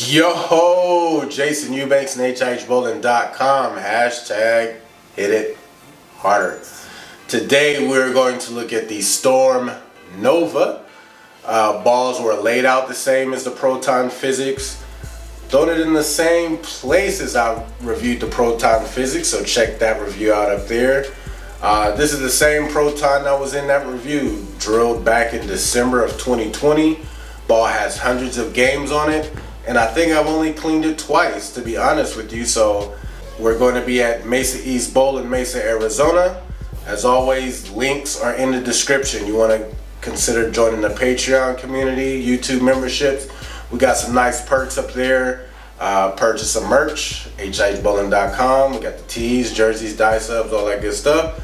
Yo, Jason Eubanks and hihbowling.com. Hashtag hit it harder. Today we're going to look at the Storm Nova. Balls were laid out the same as the Proton Physix. Thrown it in the same place as I reviewed the Proton Physix, so check that review out up there. This is the same Proton that was in that review, drilled back in December of 2020. Ball has hundreds of games on it, and I think I've only cleaned it twice, to be honest with you. So we're going to be at Mesa East Bowl in Mesa, Arizona. As always, links are in the description. You want to consider joining the Patreon community, YouTube memberships. We got some nice perks up there. Purchase some merch, hihbowling.com. We got the tees, jerseys, die subs, all that good stuff.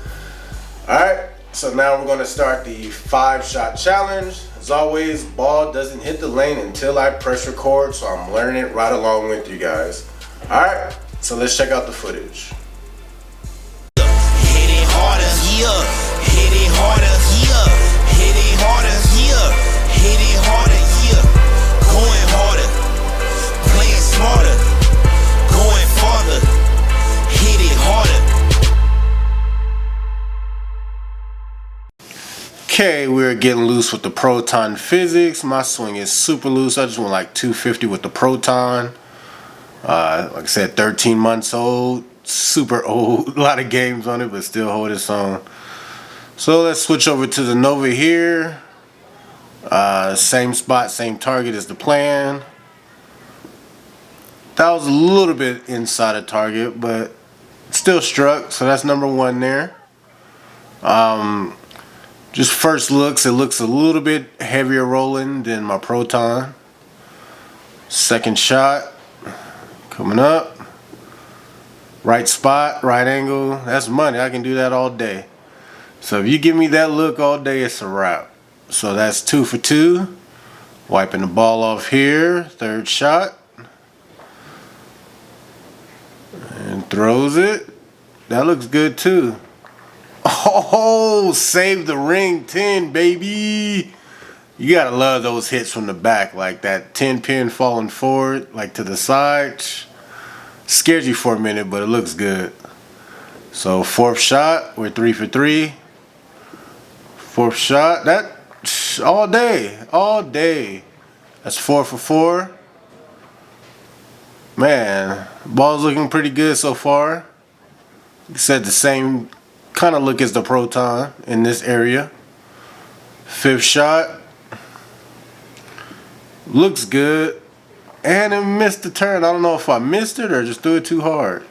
Alright, so now we're going to start the 5-shot challenge. As always, ball doesn't hit the lane until I press record, so I'm learning it right along with you guys. Alright, so let's check out the footage. Hit it harder, yeah. Hit it harder, yeah. Hit it harder, yeah. Hit it harder, yeah. Going harder, playing smarter, going farther. Hit it harder. Okay, we're getting loose with the Proton Physix. My swing is super loose. I just went like 250 with the Proton. Like I said, 13 months old. Super old. A lot of games on it, but still hold its own. So let's switch over to the Nova here. Same spot, same target as the plan. That was a little bit inside of target, but still struck. So that's number one there. Just first looks, it looks a little bit heavier rolling than my Proton. Second shot, coming up. Right spot, right angle, that's money. I can do that all day. So if you give me that look all day, it's a wrap. So that's 2 for 2. Wiping the ball off here, third shot. And throws it. That looks good too. Oh, save the ring 10, baby. You gotta love those hits from the back, like that 10 pin falling forward, like to the side. Scares you for a minute, but it looks good. So fourth shot, we're 3 for 3. Fourth shot, that all day, all day. That's 4 for 4. Man, ball's looking pretty good so far. You said the same kind of look as the Proton in this area. Fifth shot, looks good, and it missed the turn. I don't know if I missed it or just threw it too hard.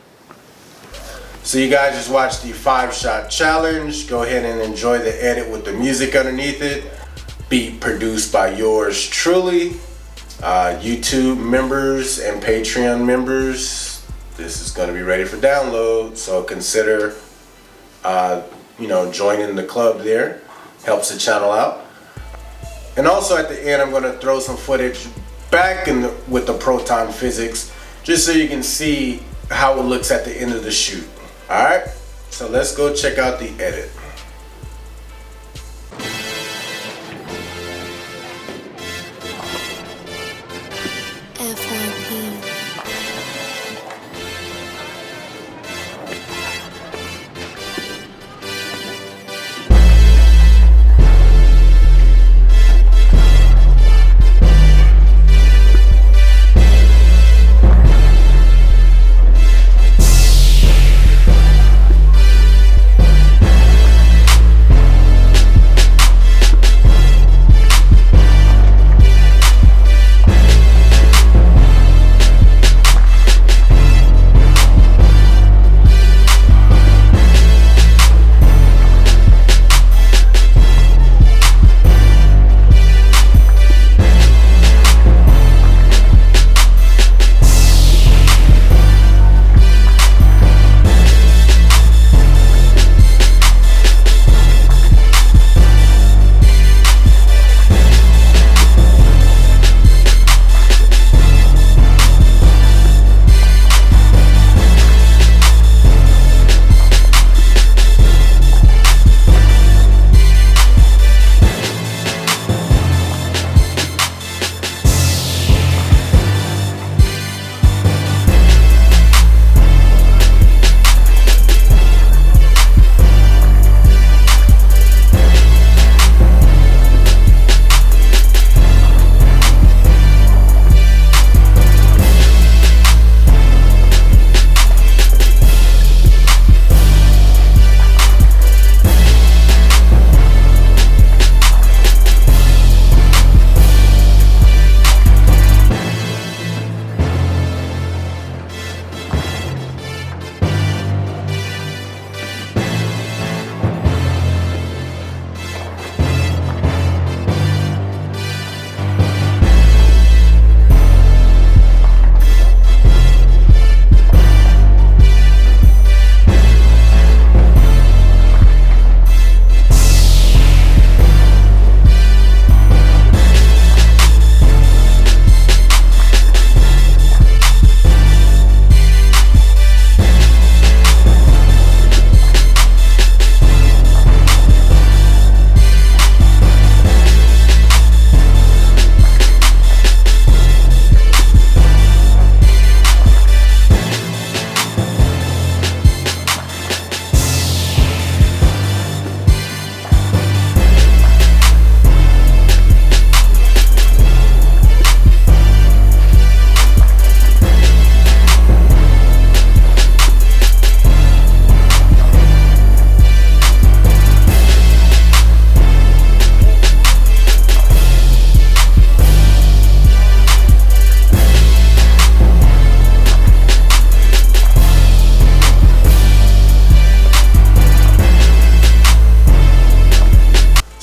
So you guys just watched the 5-shot challenge. Go ahead and enjoy the edit with the music underneath it. Beat produced by yours truly. YouTube members and Patreon members, this is going to be ready for download, so consider joining the club there. Helps the channel out. And also at the end, I'm going to throw some footage back with the Proton Physix, just so you can see how it looks at the end of the shoot. Alright, so let's go check out the edit.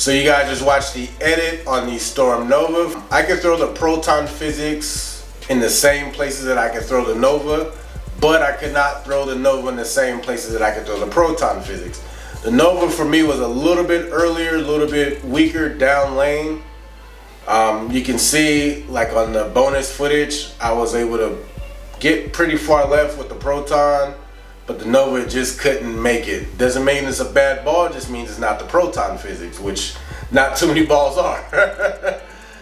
So you guys just watched the edit on the Storm Nova. I could throw the Proton Physix in the same places that I could throw the Nova, but I could not throw the Nova in the same places that I could throw the Proton Physix. The Nova for me was a little bit earlier, a little bit weaker down lane. You can see like on the bonus footage, I was able to get pretty far left with the Proton, but the Nova just couldn't make it. Doesn't mean it's a bad ball, it just means it's not the Proton Physix, which not too many balls are.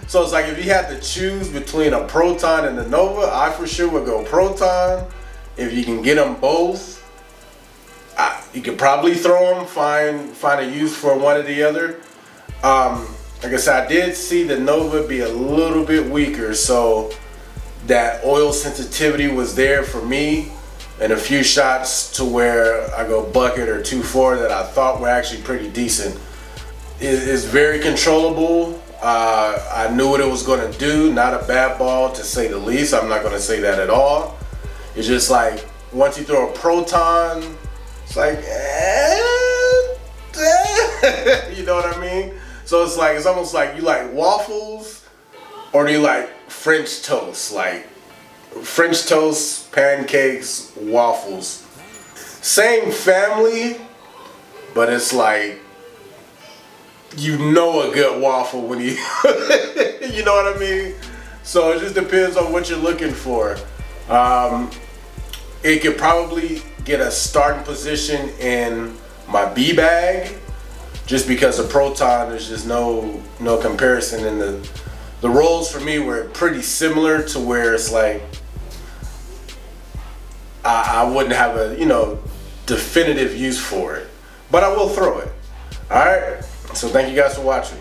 So it's like if you had to choose between a Proton and the Nova, I for sure would go Proton. If you can get them both, you could probably throw them, find a use for one or the other. Like I said, I did see the Nova be a little bit weaker, so that oil sensitivity was there for me, and a few shots to where I go bucket or 2-4 that I thought were actually pretty decent. It's very controllable. I knew what it was going to do. Not a bad ball to say the least. I'm not going to say that at all. It's just like once you throw a Proton, it's like, you know what I mean? So it's almost like you like waffles, or do you like French toast? Like French toast, pancakes, waffles. Same family, but it's like, you know, a good waffle when you, you know what I mean? So it just depends on what you're looking for. It could probably get a starting position in my B bag, just because the Proton, there's just no comparison, and the rolls for me were pretty similar to where it's like I wouldn't have a definitive use for it, but I will throw it. All right, so thank you guys for watching.